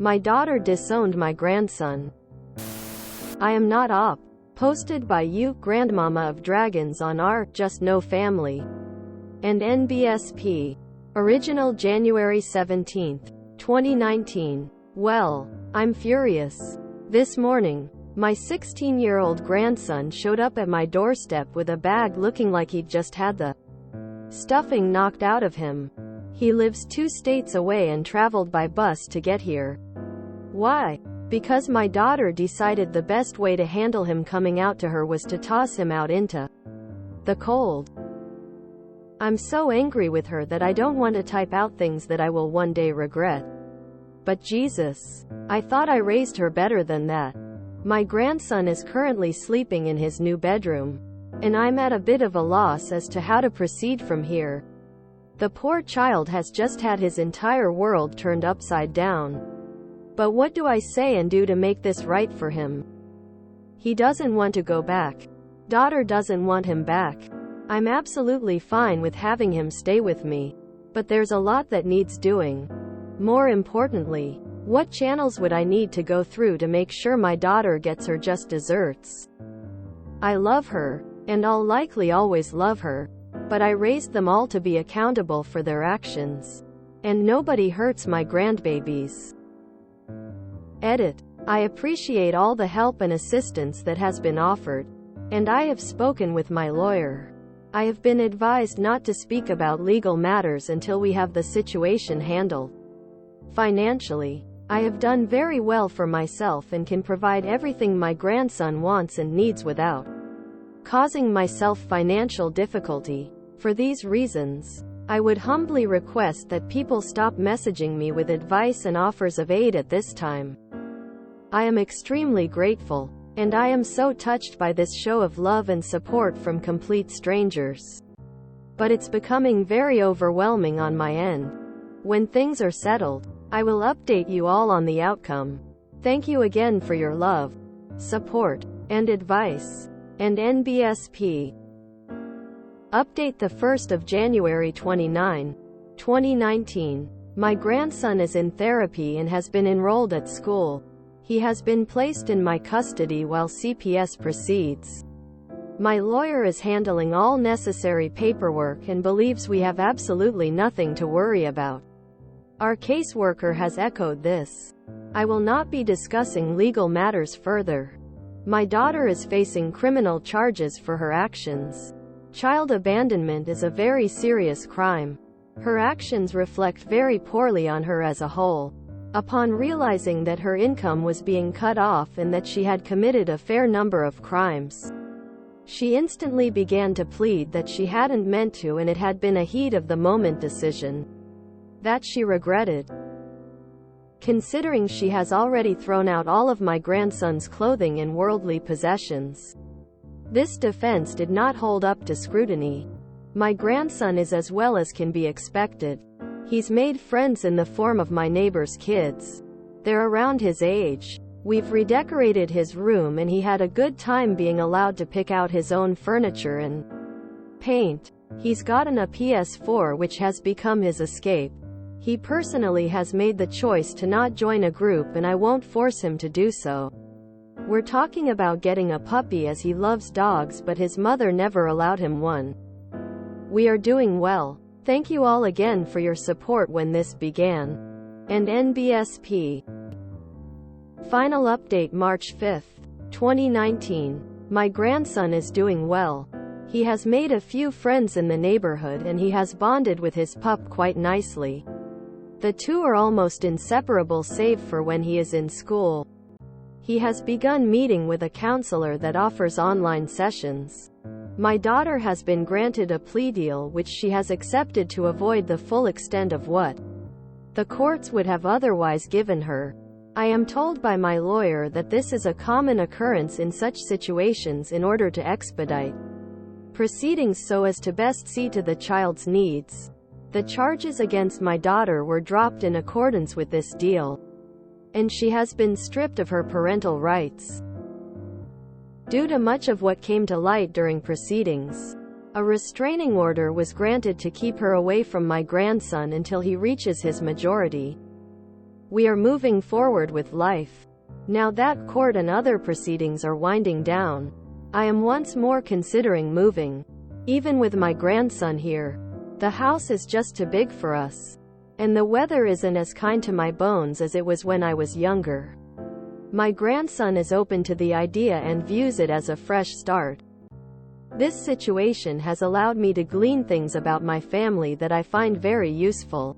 My daughter disowned my grandson. I am not op. Posted by you, Grandmama of Dragons on our Just No Family and NBSP. Original January 17, 2019. Well, I'm furious. This morning, my 16-year-old grandson showed up at my doorstep with a bag looking like he'd just had the stuffing knocked out of him. He lives 2 states away and traveled by bus to get here. Why? Because my daughter decided the best way to handle him coming out to her was to toss him out into the cold. I'm so angry with her that I don't want to type out things that I will one day regret. But Jesus, I thought I raised her better than that. My grandson is currently sleeping in his new bedroom, and I'm at a bit of a loss as to how to proceed from here. The poor child has just had his entire world turned upside down. But what do I say and do to make this right for him? He doesn't want to go back. Daughter doesn't want him back. I'm absolutely fine with having him stay with me. But there's a lot that needs doing. More importantly, what channels would I need to go through to make sure my daughter gets her just desserts? I love her, and I'll likely always love her. But I raised them all to be accountable for their actions. And nobody hurts my grandbabies. Edit. I appreciate all the help and assistance that has been offered, and I have spoken with my lawyer. I have been advised not to speak about legal matters until we have the situation handled. Financially, I have done very well for myself and can provide everything my grandson wants and needs without causing myself financial difficulty. For these reasons, I would humbly request that people stop messaging me with advice and offers of aid at this time. I am extremely grateful, and I am so touched by this show of love and support from complete strangers. But it's becoming very overwhelming on my end. When things are settled, I will update you all on the outcome. Thank you again for your love, support, and advice. And NBSP. Update the 1st of January 29, 2019. My grandson is in therapy and has been enrolled at school. He has been placed in my custody while CPS proceeds. My lawyer is handling all necessary paperwork and believes we have absolutely nothing to worry about. Our caseworker has echoed this. I will not be discussing legal matters further. My daughter is facing criminal charges for her actions. Child abandonment is a very serious crime. Her actions reflect very poorly on her as a whole. Upon realizing that her income was being cut off and that she had committed a fair number of crimes, she instantly began to plead that she hadn't meant to and it had been a heat-of-the-moment decision that she regretted. Considering she has already thrown out all of my grandson's clothing and worldly possessions, this defense did not hold up to scrutiny. My grandson is as well as can be expected. He's made friends in the form of my neighbor's kids. They're around his age. We've redecorated his room and he had a good time being allowed to pick out his own furniture and paint. He's gotten a PS4 which has become his escape. He personally has made the choice to not join a group and I won't force him to do so. We're talking about getting a puppy as he loves dogs but his mother never allowed him one. We are doing well. Thank you all again for your support when this began. And NBSP. Final update March 5, 2019. My grandson is doing well. He has made a few friends in the neighborhood and he has bonded with his pup quite nicely. The two are almost inseparable save for when he is in school. He has begun meeting with a counselor that offers online sessions. My daughter has been granted a plea deal which she has accepted to avoid the full extent of what the courts would have otherwise given her. I am told by my lawyer that this is a common occurrence in such situations in order to expedite proceedings so as to best see to the child's needs. The charges against my daughter were dropped in accordance with this deal, and she has been stripped of her parental rights. Due to much of what came to light during proceedings, a restraining order was granted to keep her away from my grandson until he reaches his majority. We are moving forward with life. Now that court and other proceedings are winding down, I am once more considering moving. Even with my grandson here, the house is just too big for us. And the weather isn't as kind to my bones as it was when I was younger. My grandson is open to the idea and views it as a fresh start. This situation has allowed me to glean things about my family that I find very useful.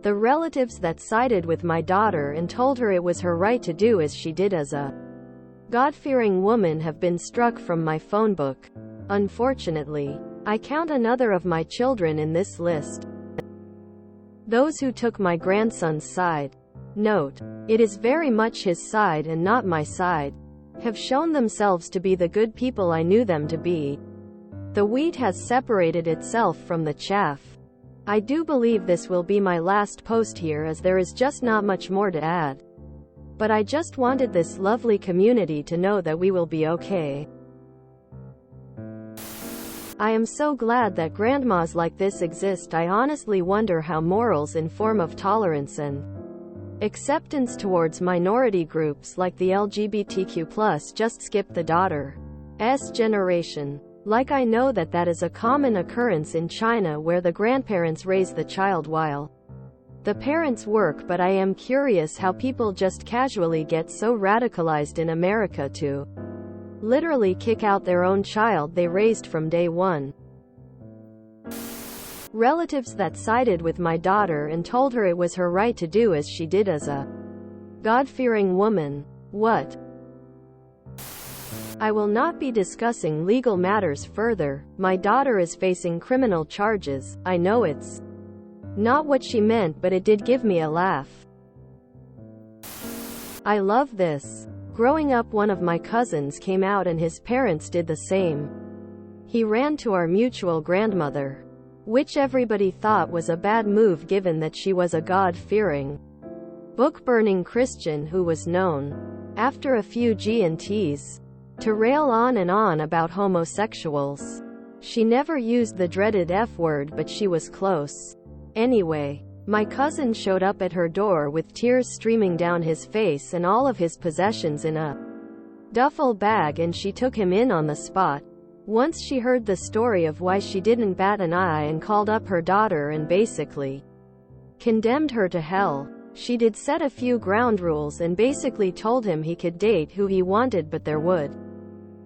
The relatives that sided with my daughter and told her it was her right to do as she did as a God-fearing woman have been struck from my phone book. Unfortunately, I count another of my children in this list. Those who took my grandson's side, note, it is very much his side and not my side, have shown themselves to be the good people I knew them to be. The wheat has separated itself from the chaff. I do believe this will be my last post here, as there is just not much more to add. But I just wanted this lovely community to know that we will be okay. I am so glad that grandmas like this exist. I honestly wonder how morals in form of tolerance and acceptance towards minority groups like the LGBTQ+ just skip the daughter's generation. Like, I know that that is a common occurrence in China where the grandparents raise the child while the parents work, but I am curious how people just casually get so radicalized in America to literally kick out their own child they raised from day one. Relatives that sided with my daughter and told her it was her right to do as she did as a God-fearing woman. What? I will not be discussing legal matters further. My daughter is facing criminal charges. I know it's not what she meant, but it did give me a laugh. I love this. Growing up, one of my cousins came out and his parents did the same. He ran to our mutual grandmother, which everybody thought was a bad move given that she was a God-fearing, book-burning Christian who was known, after a few G&Ts, to rail on and on about homosexuals. She never used the dreaded F word, but she was close. Anyway, my cousin showed up at her door with tears streaming down his face and all of his possessions in a duffel bag, and she took him in on the spot. Once she heard the story of why she didn't bat an eye and called up her daughter and basically condemned her to hell. She did set a few ground rules and basically told him he could date who he wanted, but there would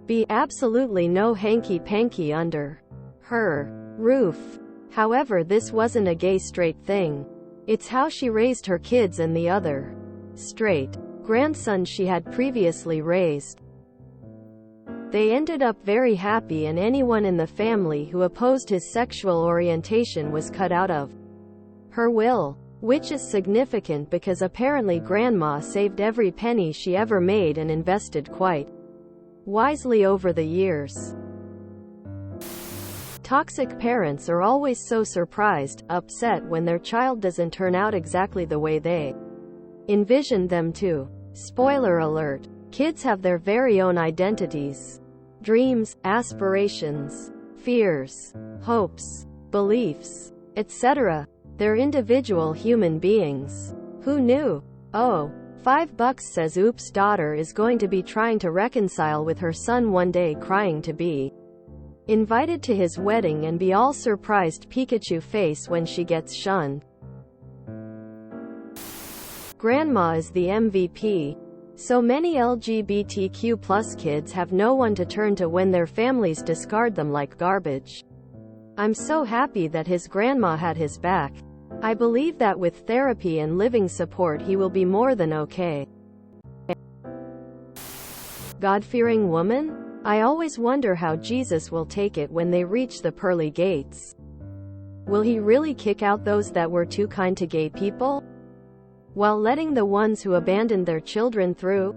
be absolutely no hanky-panky under her roof. However, this wasn't a gay straight thing. It's how she raised her kids and the other straight grandson she had previously raised. They ended up very happy, and anyone in the family who opposed his sexual orientation was cut out of her will. Which is significant because apparently grandma saved every penny she ever made and invested quite wisely over the years. Toxic parents are always so surprised, upset when their child doesn't turn out exactly the way they envisioned them to. Spoiler alert. Kids have their very own identities, dreams, aspirations, fears, hopes, beliefs, etc. They're individual human beings. Who knew? Oh, $5 says oops, daughter is going to be trying to reconcile with her son one day, crying to be invited to his wedding and be all surprised Pikachu face when she gets shunned. Grandma is the MVP. So many LGBTQ+ kids have no one to turn to when their families discard them like garbage. I'm so happy that his grandma had his back. I believe that with therapy and living support he will be more than okay. God-fearing woman? I always wonder how Jesus will take it when they reach the pearly gates. Will he really kick out those that were too kind to gay people, while letting the ones who abandoned their children through?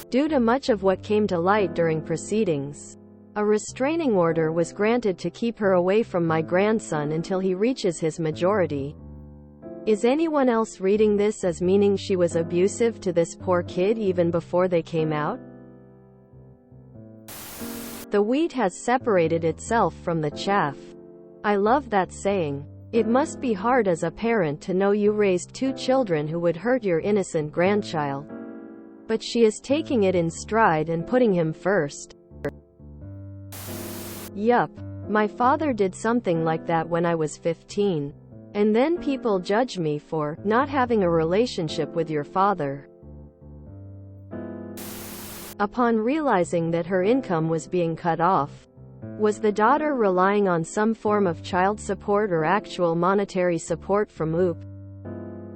Due to much of what came to light during proceedings, a restraining order was granted to keep her away from my grandson until he reaches his majority. Is anyone else reading this as meaning she was abusive to this poor kid even before they came out? The wheat has separated itself from the chaff. I love that saying. It must be hard as a parent to know you raised two children who would hurt your innocent grandchild. But she is taking it in stride and putting him first. Yup. My father did something like that when I was 15. And then people judge me for not having a relationship with your father. Upon realizing that her income was being cut off, was the daughter relying on some form of child support or actual monetary support from OOP?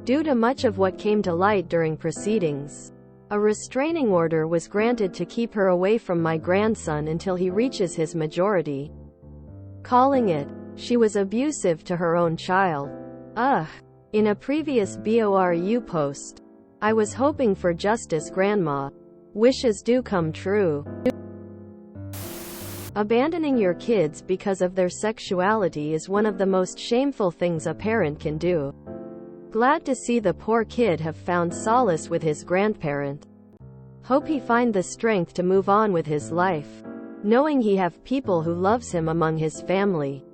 Due to much of what came to light during proceedings, a restraining order was granted to keep her away from my grandson until he reaches his majority. Calling it, she was abusive to her own child. Ugh. In a previous BORU post, I was hoping for justice, Grandma. Wishes do come true. Abandoning your kids because of their sexuality is one of the most shameful things a parent can do. Glad to see the poor kid have found solace with his grandparent. Hope he find the strength to move on with his life, knowing he have people who loves him among his family.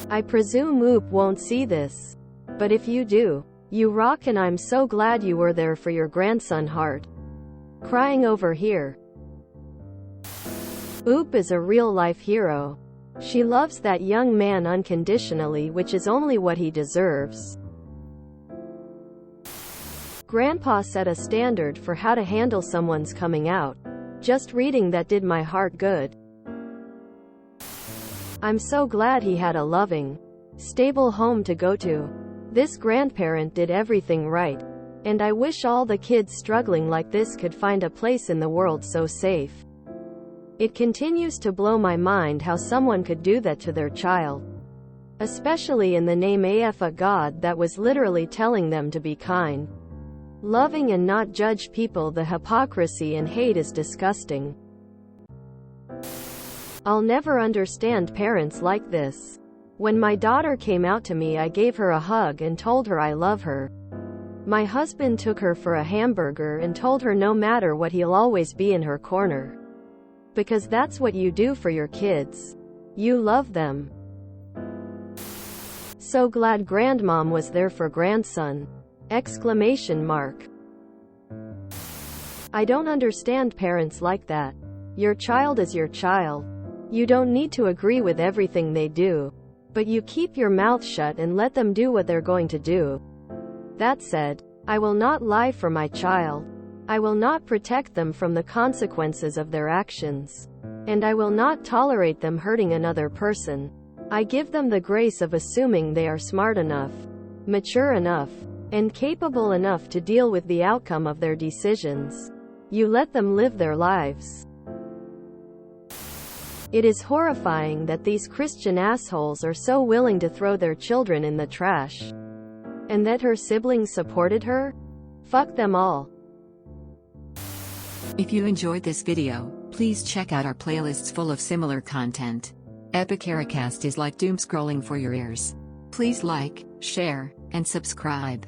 I presume OOP won't see this. But if you do, you rock, and I'm so glad you were there for your grandson. Heart. Crying over here. OOP is a real-life hero. She loves that young man unconditionally, which is only what he deserves. Grandpa set a standard for how to handle someone's coming out. Just reading that did my heart good. I'm so glad he had a loving, stable home to go to. This grandparent did everything right. And I wish all the kids struggling like this could find a place in the world so safe. It continues to blow my mind how someone could do that to their child. Especially in the name of a God that was literally telling them to be kind, loving, and not judge people. The hypocrisy and hate is disgusting. I'll never understand parents like this. When my daughter came out to me, I gave her a hug and told her I love her. My husband took her for a hamburger and told her no matter what he'll always be in her corner. Because that's what you do for your kids. You love them. So glad grandmom was there for grandson! Exclamation mark. I don't understand parents like that. Your child is your child. You don't need to agree with everything they do. But you keep your mouth shut and let them do what they're going to do. That said, I will not lie for my child. I will not protect them from the consequences of their actions. And I will not tolerate them hurting another person. I give them the grace of assuming they are smart enough, mature enough, and capable enough to deal with the outcome of their decisions. You let them live their lives. It is horrifying that these Christian assholes are so willing to throw their children in the trash. And that her siblings supported her? Fuck them all. If you enjoyed this video, please check out our playlists full of similar content. Epicaricast is like doom scrolling for your ears. Please like, share, and subscribe.